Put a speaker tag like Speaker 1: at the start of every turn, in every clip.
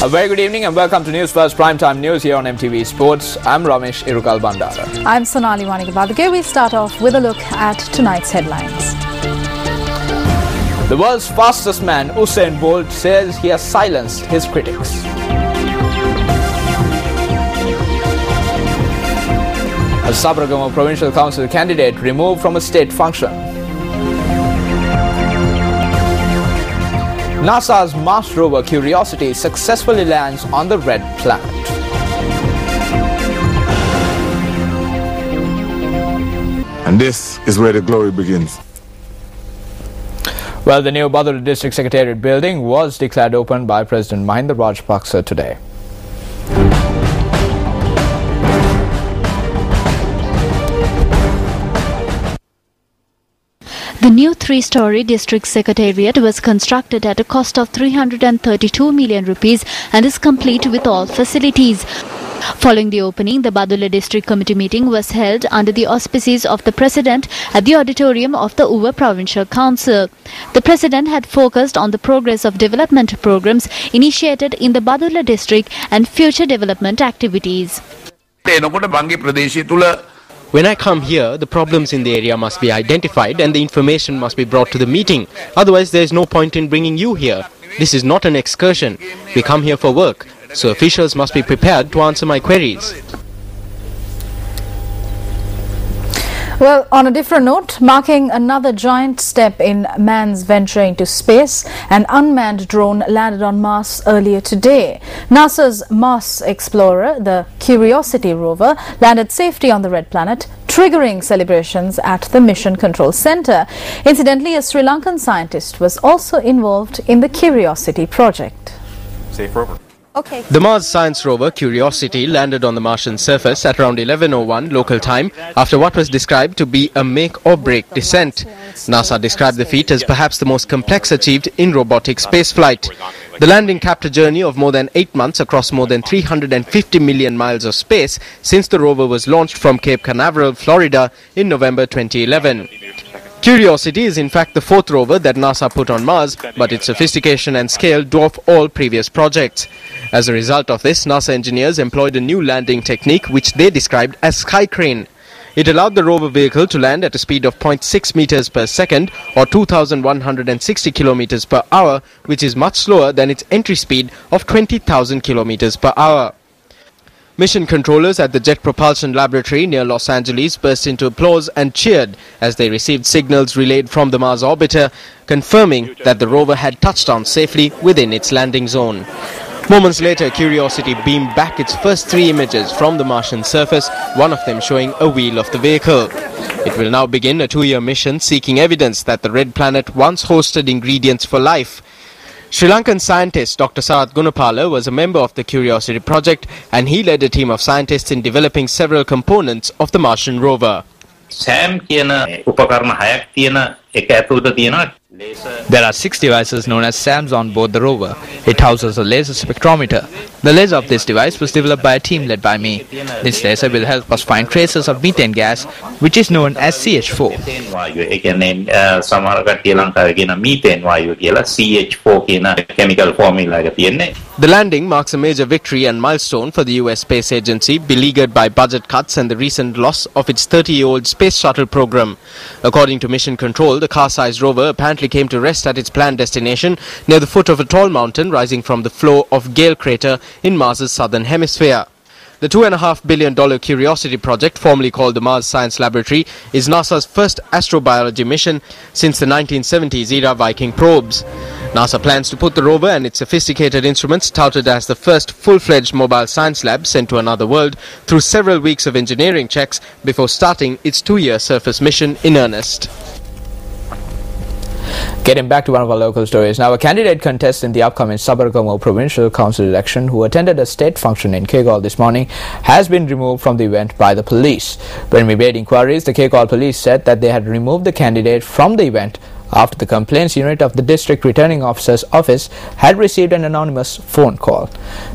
Speaker 1: A very good evening and welcome to News First Primetime News here on MTV Sports. I'm Ramesh Irukal Bandara.
Speaker 2: I'm Sonali Wanikabadage. We start off with a look at tonight's headlines.
Speaker 1: The world's fastest man, Usain Bolt, says he has silenced his critics. A Sabaragaon Provincial Council candidate removed from a state function. NASA's Mars rover Curiosity successfully lands on the red planet.
Speaker 3: And this is where the glory begins.
Speaker 1: Well, the new Badulla District Secretariat building was declared open by President Mahinda Rajapaksa today.
Speaker 4: The new three-story district secretariat was constructed at a cost of 332 million rupees and is complete with all facilities. Following the opening, the Badulla District Committee meeting was held under the auspices of the President at the auditorium of the Uva Provincial Council. The President had focused on the progress of development programs initiated in the Badulla district and future development activities.
Speaker 5: When I come here, the problems in the area must be identified and the information must be brought to the meeting. Otherwise, there is no point in bringing you here. This is not an excursion. We come here for work, so officials must be prepared to answer my queries.
Speaker 2: Well, on a different note, marking another giant step in man's venture into space, an unmanned drone landed on Mars earlier today. NASA's Mars Explorer, the Curiosity rover, landed safely on the red planet, triggering celebrations at the Mission Control Center. Incidentally, a Sri Lankan scientist was also involved in the Curiosity project.
Speaker 3: Safe rover.
Speaker 2: Okay.
Speaker 5: The Mars science rover Curiosity landed on the Martian surface at around 11:01 local time after what was described to be a make-or-break descent. NASA described the feat as perhaps the most complex achieved in robotic spaceflight. The landing capped a journey of more than 8 months across more than 350 million miles of space since the rover was launched from Cape Canaveral, Florida in November 2011. Curiosity is in fact the fourth rover that NASA put on Mars, but its sophistication and scale dwarf all previous projects. As a result of this, NASA engineers employed a new landing technique which they described as sky crane. It allowed the rover vehicle to land at a speed of 0.6 meters per second or 2,160 kilometers per hour, which is much slower than its entry speed of 20,000 kilometers per hour. Mission controllers at the Jet Propulsion Laboratory near Los Angeles burst into applause and cheered as they received signals relayed from the Mars orbiter confirming that the rover had touched down safely within its landing zone. Moments later, Curiosity beamed back its first 3 images from the Martian surface, one of them showing a wheel of the vehicle. It will now begin a 2-year mission seeking evidence that the red planet once hosted ingredients for life. Sri Lankan scientist Dr. Sarath Gunapala was a member of the Curiosity project and he led a team of scientists in developing several components of the Martian rover.
Speaker 1: There are 6 devices known as SAMs on board the rover. It houses a laser spectrometer. The laser of this device was developed by a team led by me. This laser will help us find traces of methane gas, which is known as CH4.
Speaker 5: The landing marks a major victory and milestone for the US Space Agency, beleaguered by budget cuts and the recent loss of its 30-year-old space shuttle program. According to Mission Control, the car-sized rover apparently came to rest at its planned destination near the foot of a tall mountain rising from the floor of Gale crater in Mars's southern hemisphere. The $2.5 billion Curiosity project, formerly called the Mars Science Laboratory, is NASA's first astrobiology mission since the 1970s era Viking probes. NASA plans to put the rover and its sophisticated instruments, touted as the first full-fledged mobile science lab sent to another world, through several weeks of engineering checks before starting its 2-year surface mission in earnest.
Speaker 1: Getting back to one of our local stories. Now, a candidate contesting in the upcoming Sabaragaon Provincial Council election who attended a state function in Kegol this morning has been removed from the event by the police. When we made inquiries, the Kegol police said that they had removed the candidate from the event after the complaints unit of the district returning officer's office had received an anonymous phone call.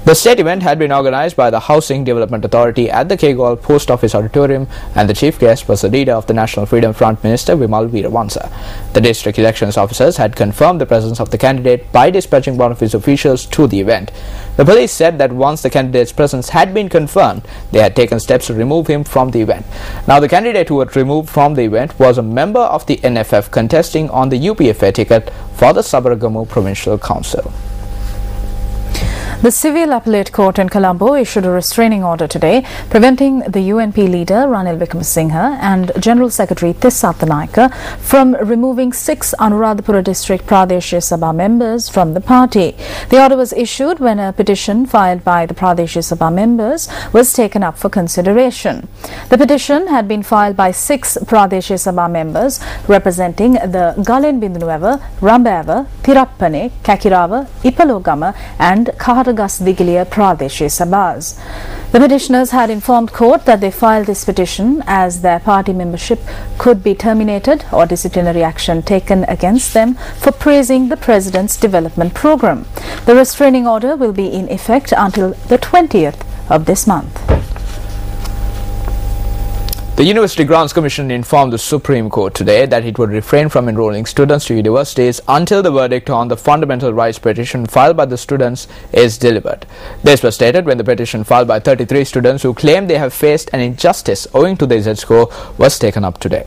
Speaker 1: The state event had been organized by the Housing Development Authority at the Kegal Post Office Auditorium, and the chief guest was the leader of the National Freedom Front Minister Vimal Weerawansa. The district elections officers had confirmed the presence of the candidate by dispatching one of his officials to the event. The police said that once the candidate's presence had been confirmed, they had taken steps to remove him from the event. Now, the candidate who was removed from the event was a member of the NFF contesting on the UPFA ticket for the Sabaragamu Provincial Council.
Speaker 2: The Civil Appellate Court in Colombo issued a restraining order today preventing the UNP leader Ranil Wickremesinghe and General Secretary Tissa Attanayake from removing 6 Anuradhapura District Pradeshya Sabha members from the party. The order was issued when a petition filed by the Pradeshya Sabha members was taken up for consideration. The petition had been filed by 6 Pradeshya Sabha members representing the Galen Bindunueva, Rambaeva, Thirappane, Kakirava, Ipalogama and Kaharagas Digilia Pradeshya Sabhas. The petitioners had informed court that they filed this petition as their party membership could be terminated or disciplinary action taken against them for praising the President's development program. The restraining order will be in effect until the 20th of this month.
Speaker 1: The University Grants Commission informed the Supreme Court today that it would refrain from enrolling students to universities until the verdict on the fundamental rights petition filed by the students is delivered. This was stated when the petition filed by 33 students who claim they have faced an injustice owing to their Z-score was taken up today.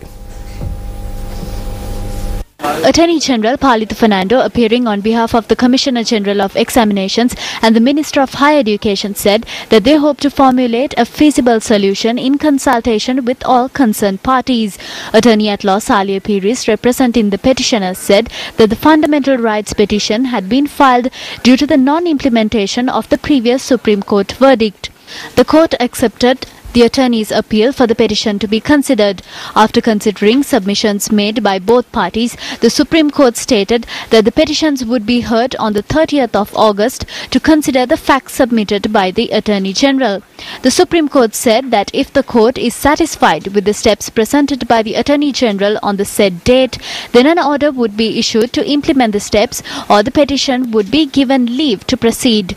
Speaker 4: Attorney General Palitha Fernando, appearing on behalf of the Commissioner General of Examinations and the Minister of Higher Education, said that they hope to formulate a feasible solution in consultation with all concerned parties. Attorney at Law Salia Piris, representing the petitioners, said that the fundamental rights petition had been filed due to the non-implementation of the previous Supreme Court verdict. The court accepted the attorney's appeal for the petition to be considered. After considering submissions made by both parties, the Supreme Court stated that the petitions would be heard on the 30th of August to consider the facts submitted by the Attorney General. The Supreme Court said that if the court is satisfied with the steps presented by the Attorney General on the said date, then an order would be issued to implement the steps, or the petition would be given leave to proceed.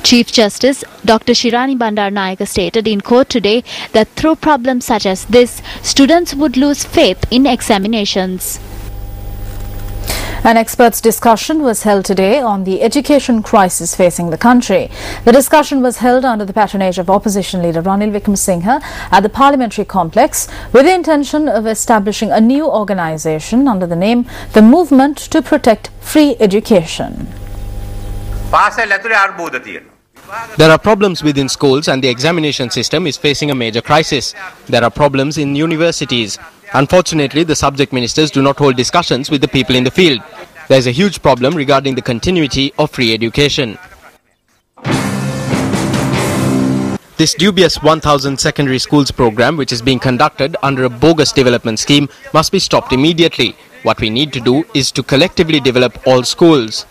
Speaker 4: Chief Justice Dr. Shirani Bandaranaike stated in court today that through problems such as this, students would lose faith in examinations.
Speaker 2: An experts' discussion was held today on the education crisis facing the country. The discussion was held under the patronage of opposition leader Ranil Wickremesinghe at the parliamentary complex with the intention of establishing a new organisation under the name the Movement to Protect Free Education.
Speaker 5: There are problems within schools and the examination system is facing a major crisis. There are problems in universities. Unfortunately, the subject ministers do not hold discussions with the people in the field. There is a huge problem regarding the continuity of free education. This dubious 1,000 secondary schools program, which is being conducted under a bogus development scheme, must be stopped immediately. What we need to do is to collectively develop all schools.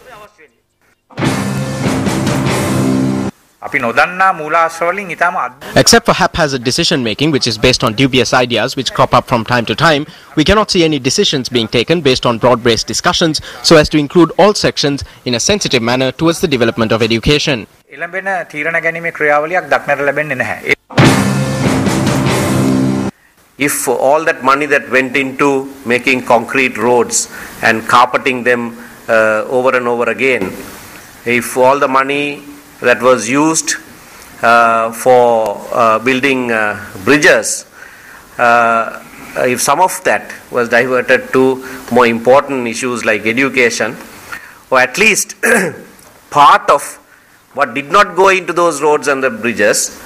Speaker 5: Except for haphazard decision making, which is based on dubious ideas which crop up from time to time, we cannot see any decisions being taken based on broad-based discussions so as to include all sections in a sensitive manner towards the development of education.
Speaker 6: If all that money that went into making concrete roads and carpeting them over and over again, if all the money that was used for building bridges, if some of that was diverted to more important issues like education, or at least part of what did not go into those roads and the bridges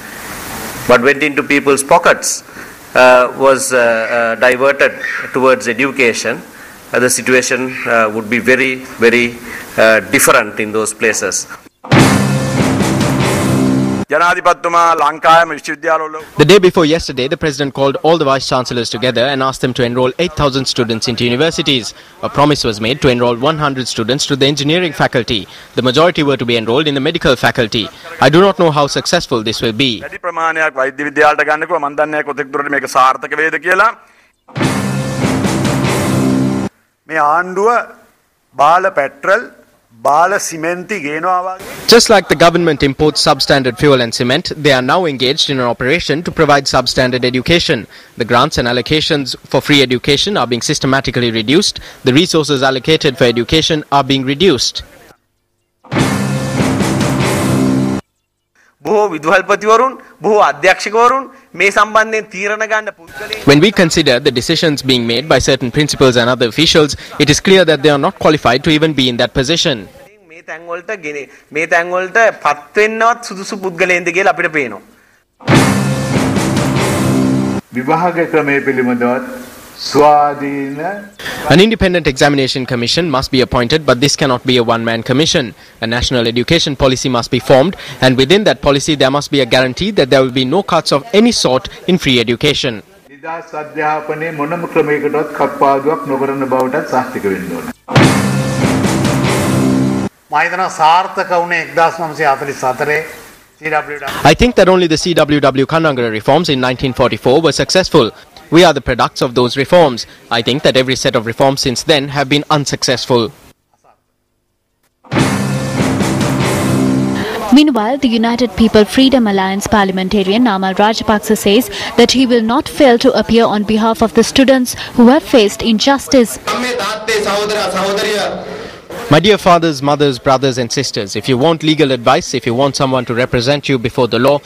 Speaker 6: but went into people's pockets was diverted towards education, the situation would be very, very different in those places.
Speaker 5: The day before yesterday, the President called all the Vice-Chancellors together and asked them to enroll 8,000 students into universities. A promise was made to enroll 100 students to the engineering faculty. The majority were to be enrolled in the medical faculty. I do not know how successful this will be.
Speaker 7: මේ ආණ්ඩුව බාල petrol බාල සිමෙන්ති ගේනවා වගේ.
Speaker 5: Just like the government imports substandard fuel and cement, they are now engaged in an operation to provide substandard education. The grants and allocations for free education are being systematically reduced. The resources allocated for education are being reduced. When we consider the decisions being made by certain principals and other officials, it is clear that they are not qualified to even be in that position. An independent examination commission must be appointed, but this cannot be a one-man commission. A national education policy must be formed, and within that policy there must be a guarantee that there will be no cuts of any sort in free education. I think that only the CWW Kanangara reforms in 1944 were successful. We are the products of those reforms. I think that every set of reforms since then have been unsuccessful.
Speaker 4: Meanwhile, the United People Freedom Alliance parliamentarian Namal Rajapaksa says that he will not fail to appear on behalf of the students who have faced injustice.
Speaker 5: My dear fathers, mothers, brothers and sisters, if you want legal advice, if you want someone to represent you before the law,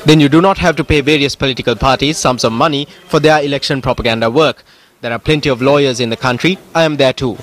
Speaker 5: then you do not have to pay various political parties sums of money for their election propaganda work. There are plenty of lawyers in the country. I am there too.